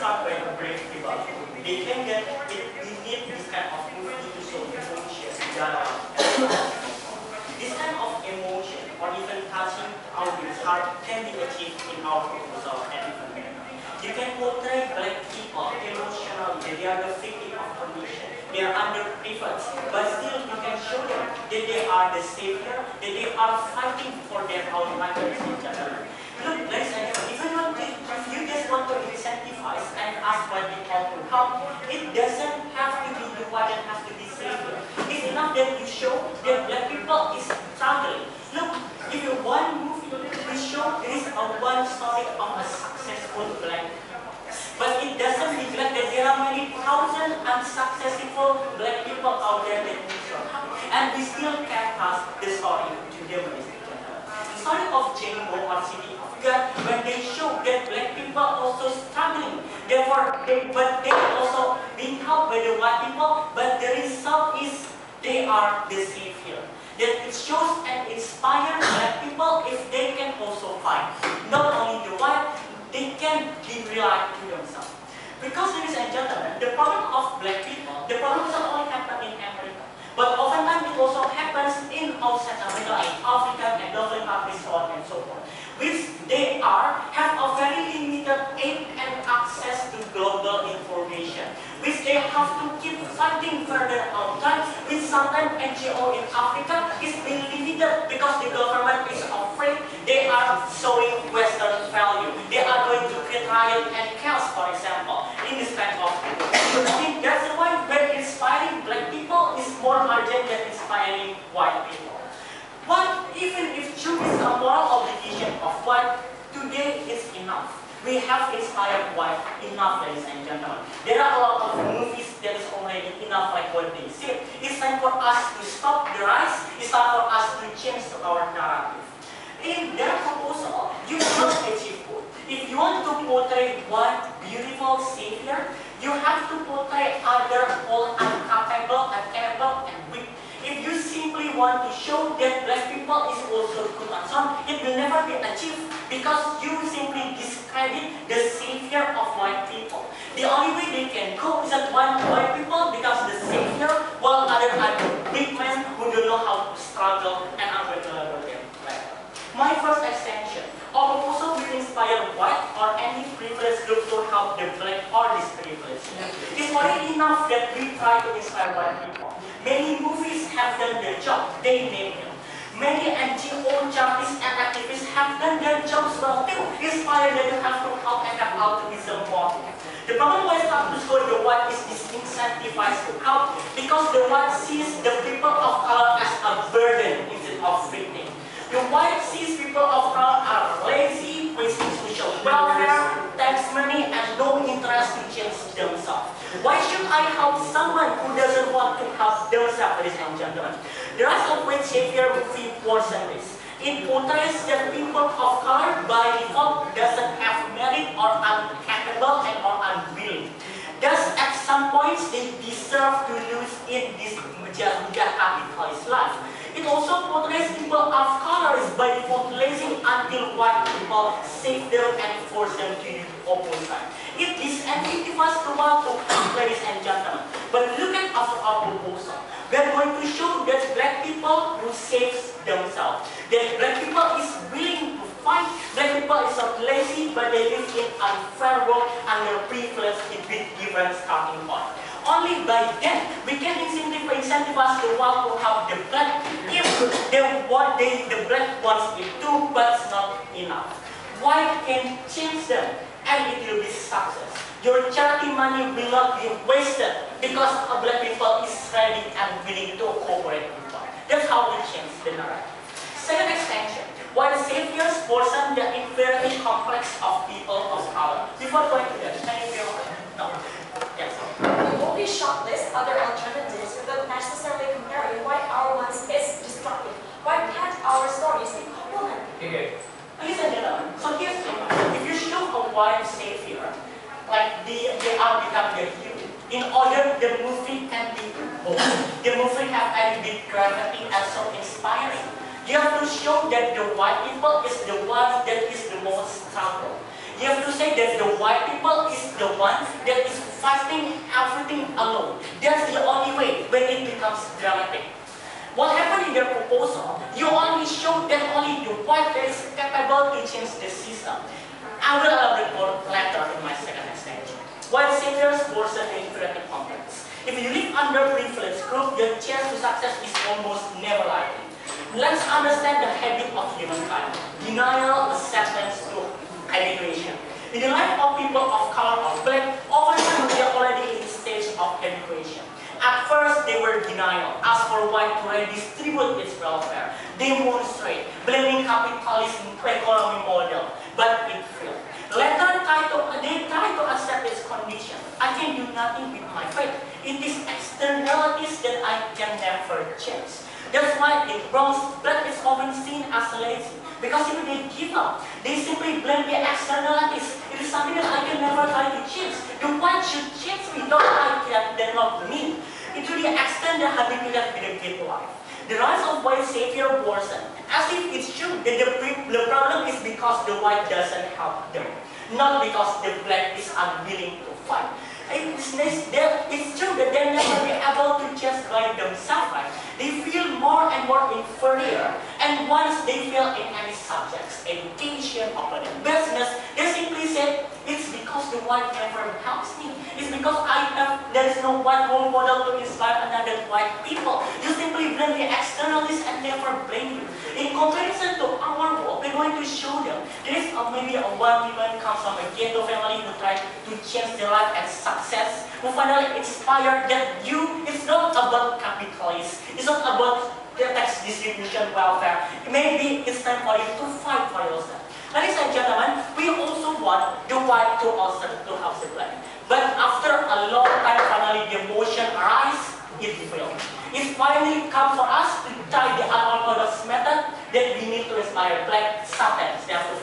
start by the brave people. They think that we need this kind of movie to show emotion, this kind of emotion or even touching audience heart can be achieved in our proposal and even better. You can portray black people emotionally that they are the victim of condition, they are underprivileged, but still you can show them that they are the savior, that they are fighting for their own rights in general. Look, ladies and gentlemen, if you just want to incentivize and ask white people to help, it doesn't have to be the one that has to be savior. It's enough that you show that black people is struggling. Look, if you want movie to show there is a one story of a successful black people, but it doesn't neglect that there are many thousand unsuccessful black people out there that need your help, and we still can't pass the story to them. The story of Jane Doe or City of God, when they show that black people also struggling, therefore but they also being helped by the white people, but the result is they are the savior. That it shows and inspires black people if they can also fight. Not only the white, they can be relied to themselves. Because, ladies and gentlemen, the problem of black people, the problem doesn't only happen in America, but oftentimes it also happens in outside America, in Africa, and developing countries, so on and so forth, which they have a very limited aid and access to global information, which they have to keep fighting further outside, which sometimes NGO in Africa is being limited because the government is afraid they are showing Western value. They are going to create riot and chaos, for example, in this kind of people. I think that's why when inspiring black people is more urgent than inspiring white people. But even if true is a moral obligation of white, today is enough. We have inspired white enough, ladies and gentlemen. There are a lot of movies that is already enough like what they say. It's time for us to stop the rise. It's time for us to change our narrative. In their proposal, you will achieve good. If you want to portray one beautiful savior, you have to portray other all incapable, unable, and weak. If you simply want to show that black people is also good and so on, it will never be achieved because you simply discredit the savior of white people. The only way they can go is that one white people becomes the savior, while other are the big men who don't know how to struggle and are going to level them later. My first extension, our proposal will inspire white or any privileged group to help the black or disprivileged. It's already enough that we try to inspire white people. Many movies have done their job, they name them. Many NGO, charities, and activists have done their jobs well too. Inspire that you have to help and have altruism more. The problem with status quo, the white is disincentivized to help because the white sees the people of color as a burden instead of victim. The white sees people of color are lazy, wasting social welfare, tax money, and no interest to change themselves. Why should I help someone who doesn't want to help themselves, ladies and gentlemen? The Rise of White Savior movie portion this. It portrays that people of color by default doesn't have merit or incapable and or unwilling. Thus, at some points, they deserve to lose in this capitalist life. It also portrays people of color by default lazy until white people save them and force them to do the opposite. It disincentivizes the world to help, ladies and gentlemen. But look at our proposal. We are going to show that black people who saves themselves. That black people is willing to fight. Black people is not lazy, but they live in unfair world under privilege with different starting point. Only by then we can incentivize the world to help the black if the black wants it too, but it's not enough. White can change them and it will be success. Your charity money will not be wasted because black people is ready and willing to cooperate with white. That's how we change the narrative. Second extension, white saviors portion the very complex of people of color. Before going to that, can you no. Yes. The movie shortlist other alternatives without necessarily comparing why our ones is destructive. Why can't our stories be complementary? Okay. Ladies and gentlemen, so here's the thing. If you show a white savior, like they are become the hero, in order the movie can be bold, the movie have a big gravity and so inspiring. You have to show that the white people is the one that is the most struggle. You have to say that the white people is the one that is fighting everything alone. That's the only way when it becomes dramatic. What happened in their proposal? You only show that only the white is capable to change the system. I will elaborate more later in my second stage. White saviors worsen the inferiority complex. If you live under privileged group, your chance to success is almost never likely. Let's understand the habit of humankind. Denial, acceptance to habituation. In the life of people of color or black, over time they are already in the stage of habituation. At first, they were denial, asked for white to redistribute its welfare, demonstrate, blaming capitalism economy model, but it failed. Later, they tried to accept its condition. I can do nothing with my fate. It is externalities that I can never change. That's why in Bronx, black is often seen as lazy. Because if they give up, they simply blame the externalities. It is something that I can never try to change. The white should change me, not I can, then not me. It to the extent that habituated with a good life. The rise of white savior worsened, as if it's true that the problem is because the white doesn't help them, not because the black is unwilling to fight. It's true that they're never be able to just by themselves, right? They feel more and more inferior, and once they fail in any subjects, education, or business, they simply say, it's because the white never helps me. It's because there is no white role model to inspire another white people. You simply blame the externalities and never blame you. In comparison to our world, we're going to show them there is maybe a one woman comes from a ghetto family who tries to change their life and success, who finally inspired that it's not about capitalism, it's not about the tax distribution welfare. Maybe it's time for you to fight for yourself. Ladies and gentlemen, we also want the white to also to help the black. But after a long time, finally the emotion arises, it failed. It finally comes for us to try the unorthodox method that we need to inspire black. Sometimes they have to